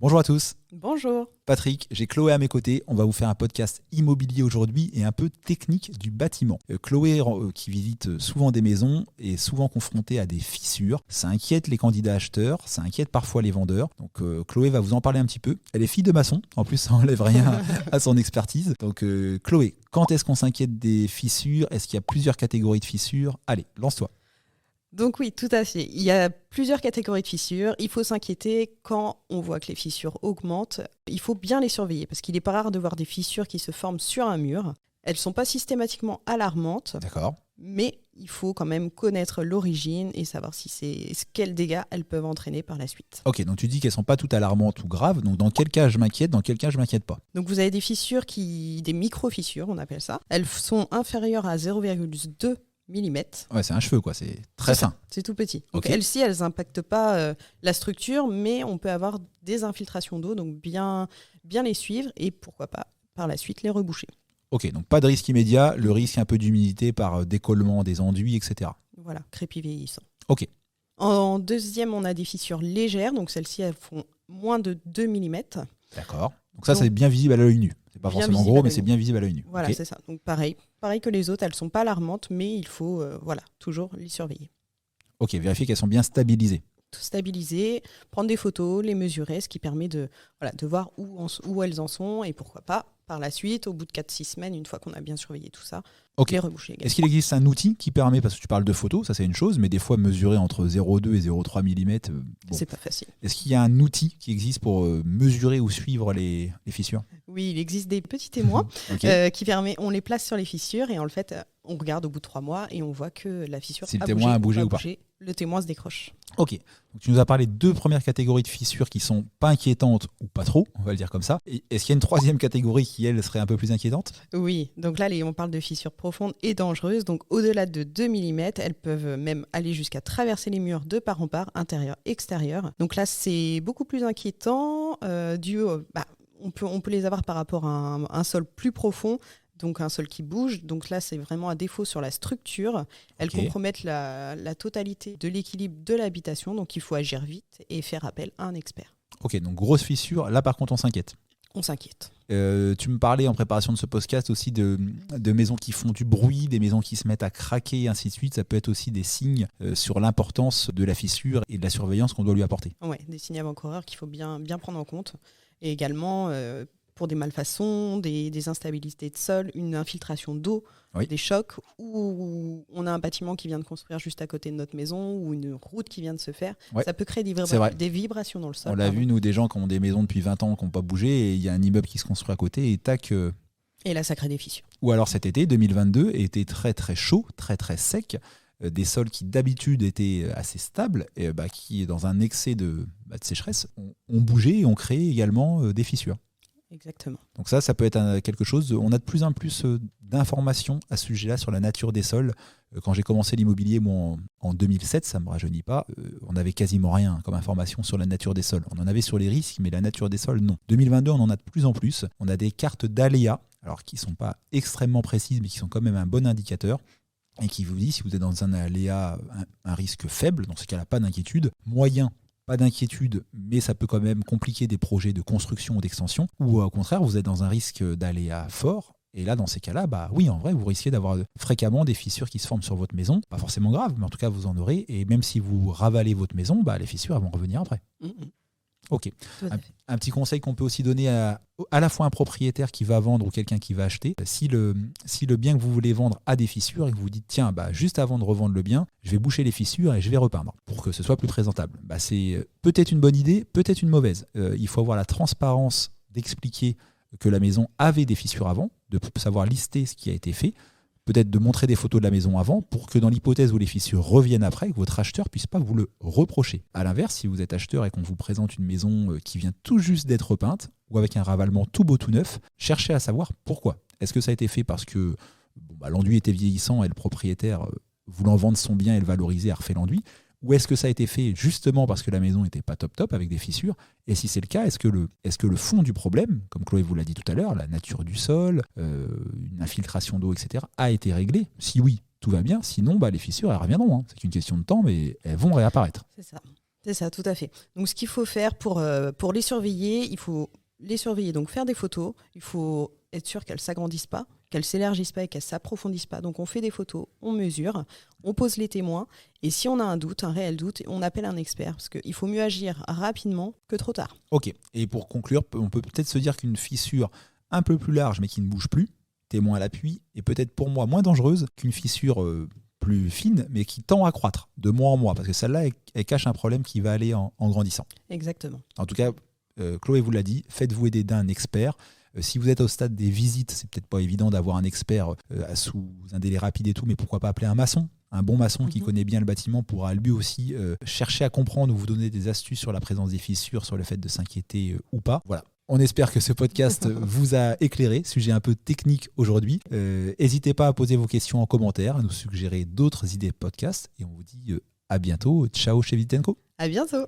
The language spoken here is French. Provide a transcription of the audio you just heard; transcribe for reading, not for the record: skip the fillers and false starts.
Bonjour à tous, Bonjour. Patrick, j'ai Chloé à mes côtés. On va vous faire un podcast immobilier aujourd'hui et un peu technique du bâtiment. Chloé, qui visite souvent des maisons, est souvent confrontée à des fissures. Ça inquiète les candidats acheteurs, ça inquiète parfois les vendeurs. Donc Chloé va vous en parler un petit peu. Elle est fille de maçon, en plus ça n'enlève rien à son expertise. Donc Chloé, quand est-ce qu'on s'inquiète des fissures? Est-ce qu'il y a plusieurs catégories de fissures? Allez, lance-toi. Donc oui, tout à fait. Il y a plusieurs catégories de fissures. Il faut s'inquiéter quand on voit que les fissures augmentent. Il faut bien les surveiller parce qu'il n'est pas rare de voir des fissures qui se forment sur un mur. Elles ne sont pas systématiquement alarmantes, D'accord. mais il faut quand même connaître l'origine et savoir quels dégâts elles peuvent entraîner par la suite. Ok, donc tu dis qu'elles ne sont pas toutes alarmantes ou graves. Donc dans quel cas je m'inquiète, dans quel cas je m'inquiète pas? Donc vous avez des fissures, des micro-fissures, on appelle ça. Elles sont inférieures à 0,2 mm. Ouais, c'est un cheveu quoi, c'est très fin. C'est tout petit. Donc Ok. elles n'impactent pas la structure, mais on peut avoir des infiltrations d'eau, donc bien les suivre et pourquoi pas par la suite les reboucher. Ok, donc pas de risque immédiat, le risque un peu d'humidité par décollement des enduits, etc. Voilà, crépi vieillissant. Ok, En deuxième, on a des fissures légères, donc celles-ci elles font moins de 2 mm. d'accord. Donc ça, Donc, c'est bien visible à l'œil nu. C'est pas bien forcément visible gros, à mais l'œil c'est nu. bien visible à l'œil nu. Voilà, Ok. c'est ça. Donc pareil que les autres, elles sont pas alarmantes, mais il faut toujours les surveiller. Ok, vérifier qu'elles sont bien stabilisées. Tout stabiliser, prendre des photos, les mesurer, ce qui permet de voir où elles en sont et pourquoi pas, par la suite, au bout de 4-6 semaines, une fois qu'on a bien surveillé tout ça, Ok. les reboucher également. Est-ce qu'il existe un outil qui permet, parce que tu parles de photos, ça c'est une chose, mais des fois mesurer entre 0,2 et 0,3 mm, C'est pas facile. est-ce qu'il y a un outil qui existe pour mesurer ou suivre les fissures? Oui, il existe des petits témoins Ok. on les place sur les fissures et en fait, on regarde au bout de 3 mois et on voit que la fissure Si le témoin a bougé ou pas. Le témoin se décroche. Ok, donc tu nous as parlé de deux premières catégories de fissures qui sont pas inquiétantes ou pas trop, on va le dire comme ça. Et est-ce qu'il y a une troisième catégorie qui, elle, serait un peu plus inquiétante? Oui, donc là, on parle de fissures profondes et dangereuses. Donc au-delà de 2 mm, elles peuvent même aller jusqu'à traverser les murs de part en part, intérieur, extérieur. Donc là, c'est beaucoup plus inquiétant. On peut les avoir par rapport à un sol plus profond, donc un sol qui bouge. Donc là, c'est vraiment un défaut sur la structure. Elles Ok. compromettent la totalité de l'équilibre de l'habitation. Donc il faut agir vite et faire appel à un expert. Ok, donc grosse fissure, là par contre on s'inquiète. On s'inquiète. Tu me parlais en préparation de ce podcast aussi de maisons qui font du bruit, des maisons qui se mettent à craquer, et ainsi de suite. Ça peut être aussi des signes sur l'importance de la fissure et de la surveillance qu'on doit lui apporter. Ouais, des signes avant-coureurs qu'il faut bien prendre en compte. Et également, pour des malfaçons, des instabilités de sol, une infiltration d'eau, Oui. des chocs, ou on a un bâtiment qui vient de construire juste à côté de notre maison, ou une route qui vient de se faire. Ouais. Ça peut créer C'est vrai. des vibrations dans le sol. On l'a pardon. vu, nous, des gens qui ont des maisons depuis 20 ans qui n'ont pas bougé et il y a un immeuble qui se construit à côté et tac. Et là, ça crée des fissures. Ou alors cet été, 2022, était très très chaud, très très sec. Des sols qui d'habitude étaient assez stables, et, qui, dans un excès de sécheresse, ont bougé et ont créé également des fissures. Exactement. Donc ça peut être quelque chose. On a de plus en plus d'informations à ce sujet-là sur la nature des sols. Quand j'ai commencé l'immobilier, moi, en 2007, ça ne me rajeunit pas, on n'avait quasiment rien comme information sur la nature des sols. On en avait sur les risques, mais la nature des sols, non. 2022, on en a de plus en plus. On a des cartes d'aléas, alors qui ne sont pas extrêmement précises, mais qui sont quand même un bon indicateur, et qui vous dit si vous êtes dans un aléa, un risque faible, dans ce cas-là, pas d'inquiétude, moyen, pas d'inquiétude, mais ça peut quand même compliquer des projets de construction ou d'extension, ou au contraire, vous êtes dans un risque d'aléa fort, et là, dans ces cas-là, oui, en vrai, vous risquez d'avoir fréquemment des fissures qui se forment sur votre maison, pas forcément graves, mais en tout cas, vous en aurez, et même si vous ravalez votre maison, les fissures, elles vont revenir après. Ok. Tout à fait. Un petit conseil qu'on peut aussi donner à la fois un propriétaire qui va vendre ou quelqu'un qui va acheter, si le bien que vous voulez vendre a des fissures et que vous vous dites tiens, juste avant de revendre le bien, je vais boucher les fissures et je vais repeindre pour que ce soit plus présentable. C'est peut-être une bonne idée, peut-être une mauvaise. Il faut avoir la transparence d'expliquer que la maison avait des fissures avant, de savoir lister ce qui a été fait, peut-être de montrer des photos de la maison avant pour que dans l'hypothèse où les fissures reviennent après, que votre acheteur ne puisse pas vous le reprocher. A l'inverse, si vous êtes acheteur et qu'on vous présente une maison qui vient tout juste d'être repeinte ou avec un ravalement tout beau tout neuf, cherchez à savoir pourquoi. Est-ce que ça a été fait parce que l'enduit était vieillissant et le propriétaire, voulant vendre son bien et le valoriser, a refait l'enduit? Ou est-ce que ça a été fait justement parce que la maison n'était pas top avec des fissures? Et si c'est le cas, est-ce que le fond du problème, comme Chloé vous l'a dit tout à l'heure, la nature du sol, une infiltration d'eau, etc., a été réglée? Si oui, tout va bien. Sinon, les fissures, elles reviendront. C'est qu'une question de temps, mais elles vont réapparaître. C'est ça. C'est ça, tout à fait. Donc, ce qu'il faut faire pour les surveiller, il faut les surveiller, donc faire des photos. Il faut être sûr qu'elles ne s'agrandissent pas, qu'elles ne s'élargissent pas et qu'elles ne s'approfondissent pas. Donc, on fait des photos, on mesure, on pose les témoins. Et si on a un doute, un réel doute, on appelle un expert parce qu'il faut mieux agir rapidement que trop tard. Ok, et pour conclure, on peut peut-être se dire qu'une fissure un peu plus large mais qui ne bouge plus, témoin à l'appui, est peut-être pour moi moins dangereuse qu'une fissure plus fine mais qui tend à croître de mois en mois, parce que celle-là, elle cache un problème qui va aller en grandissant. Exactement. En tout cas, Chloé vous l'a dit, faites-vous aider d'un expert. Si vous êtes au stade des visites, c'est peut-être pas évident d'avoir un expert sous un délai rapide et tout, mais pourquoi pas appeler un maçon, un bon maçon qui connaît bien le bâtiment pourra lui aussi chercher à comprendre ou vous donner des astuces sur la présence des fissures, sur le fait de s'inquiéter ou pas. Voilà. On espère que ce podcast vous a éclairé, sujet un peu technique aujourd'hui. N'hésitez pas à poser vos questions en commentaire, à nous suggérer d'autres idées de podcast et on vous dit à bientôt. Ciao chez Vitenco. À bientôt.